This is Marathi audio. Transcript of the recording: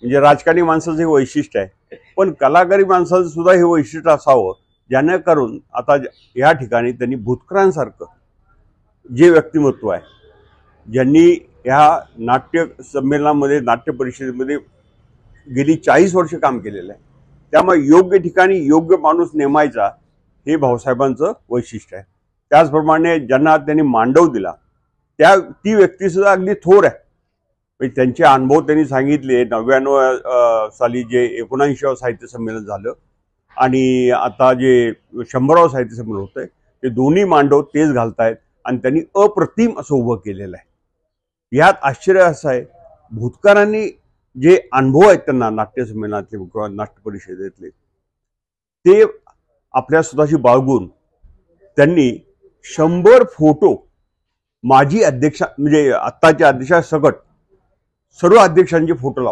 म्हणजे राजकारणी माणसाचं हे वैशिष्ट्य आहे, पण कलाकारी माणसाचं सुद्धा हे वैशिष्ट्य असावं, जेणेकरून आता या ठिकाणी त्यांनी भूतकरांसारखं जे व्यक्तिमत्व आहे, ज्यांनी ह्या नाट्य संमेलनामध्ये, नाट्य परिषदेमध्ये गेली 40 वर्ष काम केलेलं आहे, त्यामुळे योग्य ठिकाणी योग्य माणूस नेमायचा हे भाऊसाहेबांचं वैशिष्ट्य आहे. त्याचप्रमाणे ज्यांना त्यांनी मांडव दिला ती व्यक्ती सुद्धा अगदी थोर आहे. म्हणजे त्यांचे अनुभव त्यांनी सांगितले. 99 साली जे 79 साहित्य संमेलन झालं आणि आता जे 100 साहित्य संमेलन होतंय, ते दोन्ही मांडव तेच घालतायत आणि त्यांनी अप्रतिम असं उभं केलेलं आहे. यात आश्चर्य असं आहे, भूतकारांनी जे अनुभव आहेत त्यांना नाट्य संमेलनातले किंवा नाट्य परिषदेतले, ते आपल्या स्वतःशी बाळगून त्यांनी 100 फोटो माजी अध्यक्ष म्हणजे आत्ताच्या अध्यक्षा सकट सर्व अध्यक्षांचे फोटो लावले.